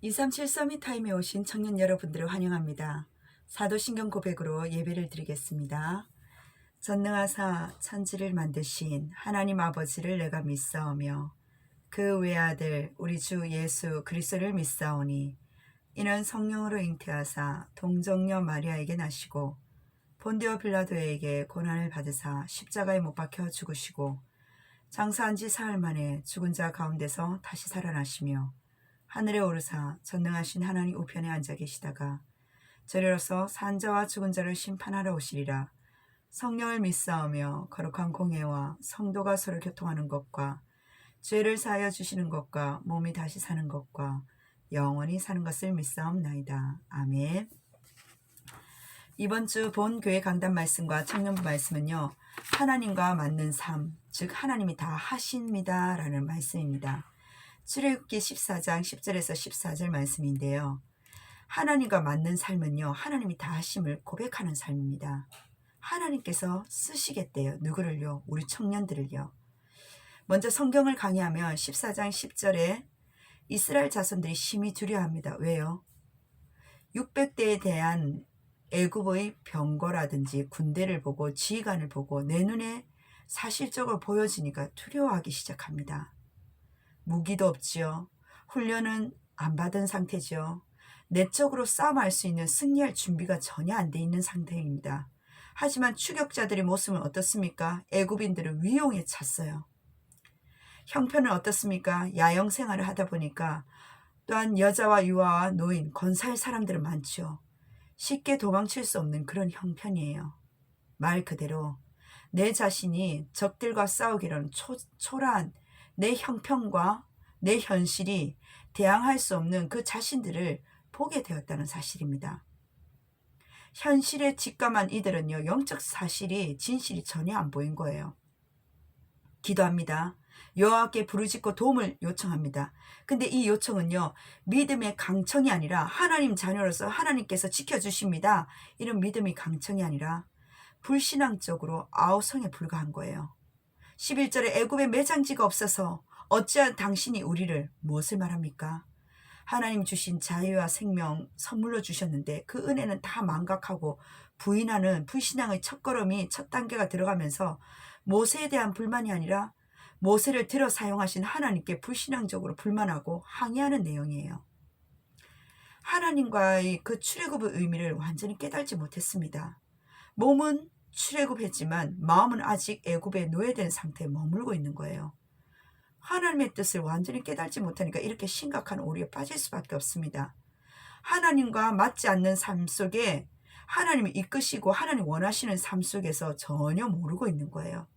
237 서밋타임에 오신 청년 여러분들을 환영합니다. 사도신경 고백으로 예배를 드리겠습니다. 전능하사 천지를 만드신 하나님 아버지를 내가 믿사오며 그 외아들 우리 주 예수 그리스도를 믿사오니 이는 성령으로 잉태하사 동정녀 마리아에게 나시고 본디오 빌라도에게 고난을 받으사 십자가에 못 박혀 죽으시고 장사한 지 사흘 만에 죽은 자 가운데서 다시 살아나시며 하늘에 오르사 전능하신 하나님 우편에 앉아 계시다가 저리로서 산자와 죽은 자를 심판하러 오시리라. 성령을 믿사오며 거룩한 공예와 성도가 서로 교통하는 것과 죄를 사하여 주시는 것과 몸이 다시 사는 것과 영원히 사는 것을 믿사옵나이다. 아멘. 이번 주 본 교회 강단 말씀과 청년부 말씀은요, 하나님과 맞는 삶, 즉 하나님이 다 하십니다 라는 말씀입니다. 출애굽기 14장 10절에서 14절 말씀인데요. 하나님과 맞는 삶은요, 하나님이 다 하심을 고백하는 삶입니다. 하나님께서 쓰시겠대요. 누구를요? 우리 청년들을요. 먼저 성경을 강의하면 14장 10절에 이스라엘 자손들이 심히 두려워합니다. 왜요? 600대에 대한 애굽의 병거라든지 군대를 보고 지휘관을 보고 내 눈에 사실적으로 보여지니까 두려워하기 시작합니다. 무기도 없지요. 훈련은 안 받은 상태지요. 내적으로 싸움할 수 있는 승리할 준비가 전혀 안 돼 있는 상태입니다. 하지만 추격자들의 모습은 어떻습니까? 애굽인들을 위용에 찼어요. 형편은 어떻습니까? 야영 생활을 하다 보니까 또한 여자와 유아와 노인, 건사할 사람들은 많죠. 쉽게 도망칠 수 없는 그런 형편이에요. 말 그대로 내 자신이 적들과 싸우기로는 초라한 내 형편과 내 현실이 대항할 수 없는 그 자신들을 보게 되었다는 사실입니다. 현실에 직감한 이들은요, 영적 사실이 진실이 전혀 안 보인 거예요. 기도합니다. 여호와께 부르짖고 도움을 요청합니다. 근데 이 요청은요, 믿음의 강청이 아니라 하나님 자녀로서 하나님께서 지켜주십니다. 이런 믿음이 강청이 아니라 불신앙적으로 아우성에 불과한 거예요. 11절에 애굽에 매장지가 없어서 어찌한 당신이 우리를 무엇을 말합니까? 하나님 주신 자유와 생명 선물로 주셨는데 그 은혜는 다 망각하고 부인하는 불신앙의 첫걸음이 첫 단계가 들어가면서 모세에 대한 불만이 아니라 모세를 들어 사용하신 하나님께 불신앙적으로 불만하고 항의하는 내용이에요. 하나님과의 그 출애굽의 의미를 완전히 깨달지 못했습니다. 몸은 출애굽했지만 마음은 아직 애굽에 노예된 상태에 머물고 있는 거예요. 하나님의 뜻을 완전히 깨달지 못하니까 이렇게 심각한 오류에 빠질 수밖에 없습니다. 하나님과 맞지 않는 삶 속에 하나님이 이끄시고 하나님 원하시는 삶 속에서 전혀 모르고 있는 거예요.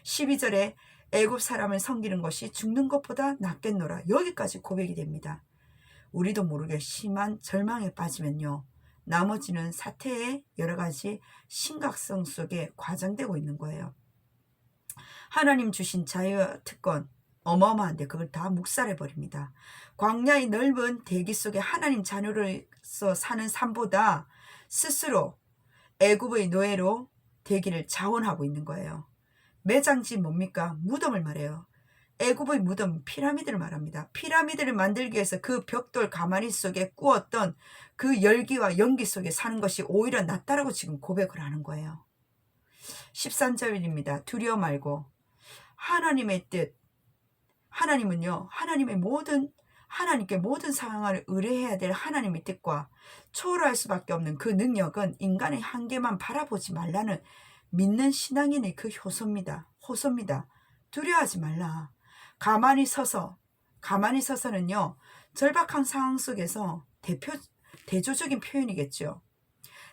12절에 애굽 사람을 섬기는 것이 죽는 것보다 낫겠노라. 여기까지 고백이 됩니다. 우리도 모르게 심한 절망에 빠지면요, 나머지는 사태의 여러 가지 심각성 속에 과장되고 있는 거예요. 하나님 주신 자유와 특권 어마어마한데 그걸 다 묵살해버립니다. 광야의 넓은 대기 속에 하나님 자녀로서 사는 삶보다 스스로 애굽의 노예로 되기를 자원하고 있는 거예요. 매장지 뭡니까? 무덤을 말해요. 애굽의 무덤, 피라미드를 말합니다. 피라미드를 만들기 위해서 그 벽돌 가마니 속에 구웠던 그 열기와 연기 속에 사는 것이 오히려 낫다라고 지금 고백을 하는 거예요. 13절입니다. 두려워 말고 하나님의 뜻, 하나님은요, 하나님께 모든 상황을 의뢰해야 될 하나님의 뜻과 초월할 수밖에 없는 그 능력은 인간의 한계만 바라보지 말라는 믿는 신앙인의 그 호소입니다. 두려워하지 말라. 가만히 서서는요, 절박한 상황 속에서 대조적인 표현이겠죠.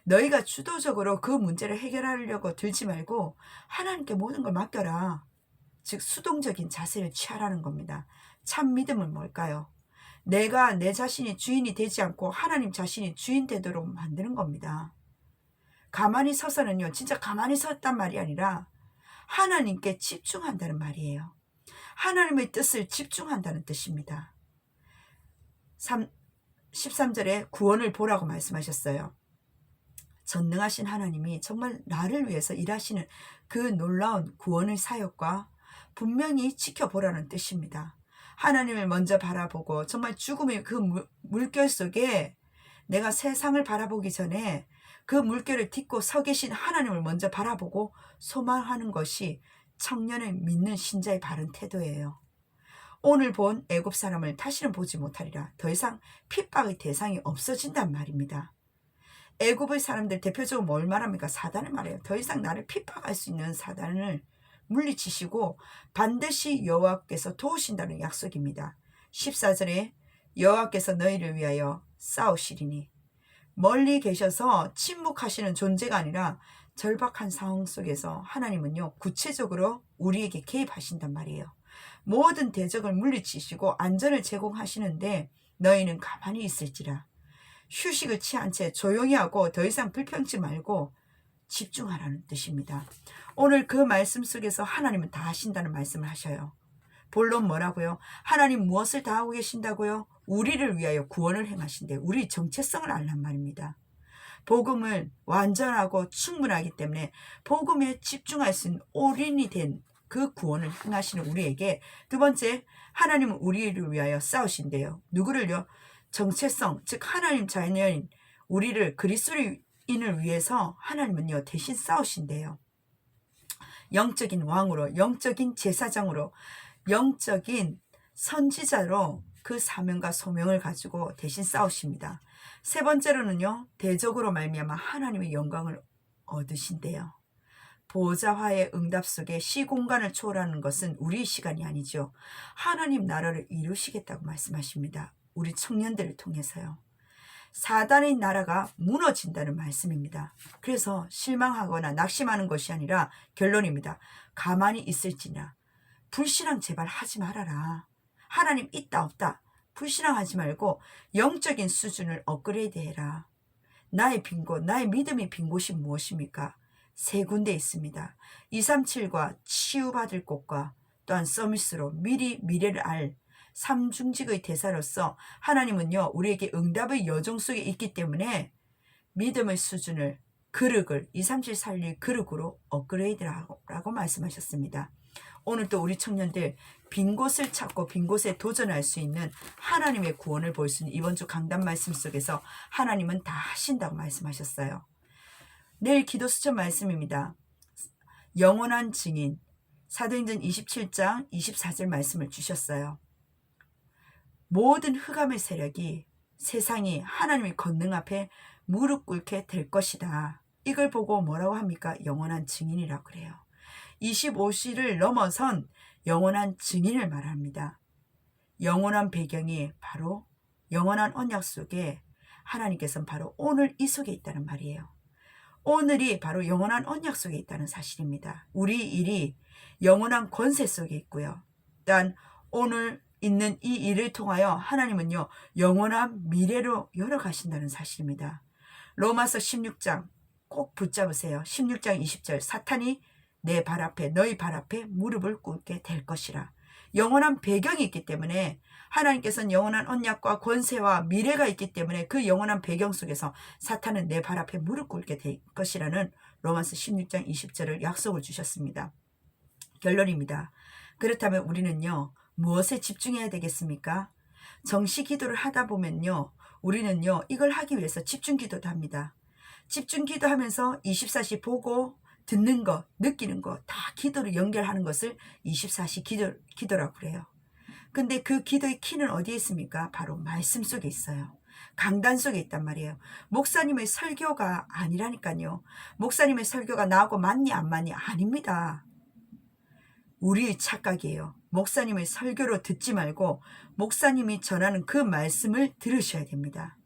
너희가 주도적으로 그 문제를 해결하려고 들지 말고 하나님께 모든 걸 맡겨라. 즉 수동적인 자세를 취하라는 겁니다. 참 믿음은 뭘까요? 내가 내 자신이 주인이 되지 않고 하나님 자신이 주인 되도록 만드는 겁니다. 가만히 서서는요, 진짜 가만히 섰단 말이 아니라 하나님께 집중한다는 말이에요. 하나님의 뜻을 집중한다는 뜻입니다. 13절에 구원을 보라고 말씀하셨어요. 전능하신 하나님이 정말 나를 위해서 일하시는 그 놀라운 구원의 사역과 분명히 지켜보라는 뜻입니다. 하나님을 먼저 바라보고 정말 죽음의 그 물결 속에 내가 세상을 바라보기 전에 그 물결을 딛고 서 계신 하나님을 먼저 바라보고 소망하는 것이 청년의 믿는 신자의 바른 태도예요. 오늘 본 애굽 사람을 다시는 보지 못하리라. 더 이상 핍박의 대상이 없어진단 말입니다. 애굽의 사람들 대표적으로 뭘 말합니까? 사단을 말해요. 더 이상 나를 핍박할 수 있는 사단을 물리치시고 반드시 여호와께서 도우신다는 약속입니다. 14절에 여호와께서 너희를 위하여 싸우시리니, 멀리 계셔서 침묵하시는 존재가 아니라 절박한 상황 속에서 하나님은요 구체적으로 우리에게 개입하신단 말이에요. 모든 대적을 물리치시고 안전을 제공하시는데 너희는 가만히 있을지라. 휴식을 취한 채 조용히 하고 더 이상 불평치 말고 집중하라는 뜻입니다. 오늘 그 말씀 속에서 하나님은 다 하신다는 말씀을 하셔요. 본론 뭐라고요? 하나님 무엇을 다 하고 계신다고요? 우리를 위하여 구원을 행하신대. 우리 정체성을 알란 말입니다. 복음을 완전하고 충분하기 때문에 복음에 집중할 수 있는 올인이 된 그 구원을 행하시는 우리에게, 두 번째, 하나님은 우리를 위하여 싸우신대요. 누구를요? 정체성, 즉 하나님 자녀인 우리를, 그리스도인을 위해서 하나님은요 대신 싸우신대요. 영적인 왕으로, 영적인 제사장으로, 영적인 선지자로 그 사명과 소명을 가지고 대신 싸우십니다. 세 번째로는요, 대적으로 말미암아 하나님의 영광을 얻으신대요. 보좌화의 응답 속에 시공간을 초월하는 것은 우리의 시간이 아니죠. 하나님 나라를 이루시겠다고 말씀하십니다. 우리 청년들을 통해서요. 사단의 나라가 무너진다는 말씀입니다. 그래서 실망하거나 낙심하는 것이 아니라 결론입니다. 가만히 있을지냐. 불신앙 제발 하지 말아라. 하나님 있다 없다. 불신앙하지 말고 영적인 수준을 업그레이드 해라. 나의 빈 곳, 나의 믿음의 빈 곳이 무엇입니까? 세 군데 있습니다. 237과 치유받을 곳과 또한 서밋으로 미리 미래를 알 삼중직의 대사로서 하나님은요 우리에게 응답의 여정 속에 있기 때문에 믿음의 수준을, 그릇을 237 살릴 그릇으로 업그레이드라고 말씀하셨습니다. 오늘 또 우리 청년들 빈 곳을 찾고 빈 곳에 도전할 수 있는 하나님의 구원을 볼 수 있는 이번 주 강단 말씀 속에서 하나님은 다 하신다고 말씀하셨어요. 내일 기도 수첩 말씀입니다. 영원한 증인, 사도행전 27장 24절 말씀을 주셨어요. 모든 흑암의 세력이, 세상이 하나님의 권능 앞에 무릎 꿇게 될 것이다. 이걸 보고 뭐라고 합니까? 영원한 증인이라고 그래요. 25시를 넘어선 영원한 증인을 말합니다. 영원한 배경이 바로 영원한 언약 속에 하나님께서는 바로 오늘 이 속에 있다는 말이에요. 오늘이 바로 영원한 언약 속에 있다는 사실입니다. 우리 일이 영원한 권세 속에 있고요. 또한 오늘 있는 이 일을 통하여 하나님은요 영원한 미래로 열어가신다는 사실입니다. 로마서 16장 꼭 붙잡으세요. 16장 20절, 사탄이 내 발 앞에, 너희 발 앞에 무릎을 꿇게 될 것이라. 영원한 배경이 있기 때문에 하나님께서는 영원한 언약과 권세와 미래가 있기 때문에 그 영원한 배경 속에서 사탄은 내 발 앞에 무릎 꿇게 될 것이라는 로마서 16장 20절을 약속을 주셨습니다. 결론입니다. 그렇다면 우리는요 무엇에 집중해야 되겠습니까? 정시 기도를 하다 보면요 우리는요 이걸 하기 위해서 집중 기도도 합니다. 집중 기도하면서 24시 보고 듣는 것, 느끼는 것 다 기도로 연결하는 것을 24시 기도라고 그래요. 근데 그 기도의 키는 어디에 있습니까? 바로 말씀 속에 있어요. 강단 속에 있단 말이에요. 목사님의 설교가 아니라니까요. 목사님의 설교가 나하고 맞니 안 맞니 아닙니다. 우리의 착각이에요. 목사님의 설교로 듣지 말고 목사님이 전하는 그 말씀을 들으셔야 됩니다.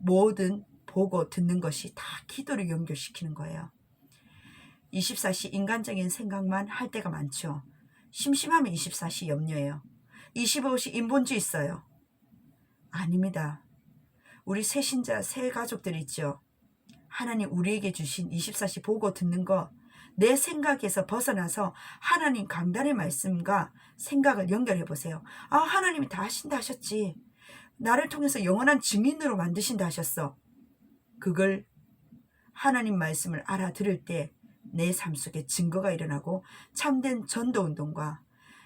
모든 보고 듣는 것이 다 기도를 연결시키는 거예요. 24시 인간적인 생각만 할 때가 많죠. 심심하면 24시 염려해요. 25시 인본주의 있어요. 아닙니다. 우리 새 신자, 새 가족들 있죠. 하나님 우리에게 주신 24시 보고 듣는 거, 내 생각에서 벗어나서 하나님 강단의 말씀과 생각을 연결해 보세요. 아, 하나님이 다 하신다 하셨지. 나를 통해서 영원한 증인으로 만드신다 하셨어. 그걸 하나님 말씀을 알아들을 때 내 삶 속에 증거가 일어나고 참된 전도운동과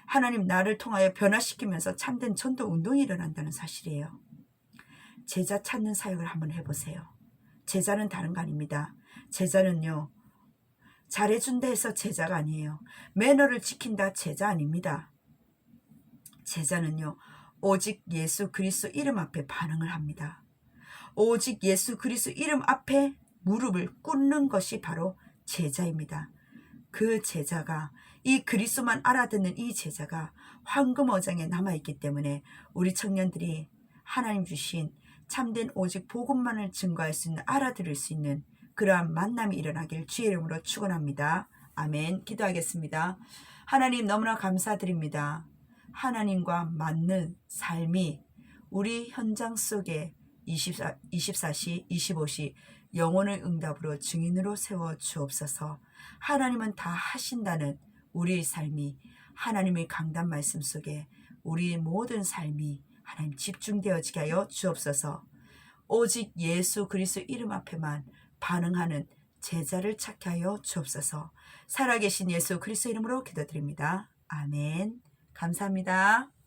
하나님 나를 통하여 변화시키면서 참된 전도 운동이 일어난다는 사실이에요. 제자 찾는 사역을 한번 해보세요. 제자는 다른 거 아닙니다. 제자는요, 잘해준다 해서 제자가 아니에요. 매너를 지킨다 제자 아닙니다. 제자는요, 오직 예수 그리스도 이름 앞에 반응을 합니다. 오직 예수 그리스도 이름 앞에 무릎을 꿇는 것이 바로 제자입니다. 그 제자가, 이 그리스도만 알아듣는 이 제자가 황금어장에 남아있기 때문에 우리 청년들이 하나님 주신 참된 오직 복음만을 증거할 수 있는, 알아들을 수 있는 그러한 만남이 일어나길 주의 이름으로 축원합니다. 아멘. 기도하겠습니다. 하나님 너무나 감사드립니다. 하나님과 맞는 삶이 우리 현장 속에 24시 25시 영혼의 응답으로 증인으로 세워 주옵소서. 하나님은 다 하신다는 우리의 삶이, 하나님의 강단 말씀 속에 우리 모든 삶이 하나님 집중되어지게 하여 주옵소서. 오직 예수 그리스도 이름 앞에만 반응하는 제자를 찾게 하여 주옵소서. 살아계신 예수 그리스도 이름으로 기도드립니다. 아멘. 감사합니다.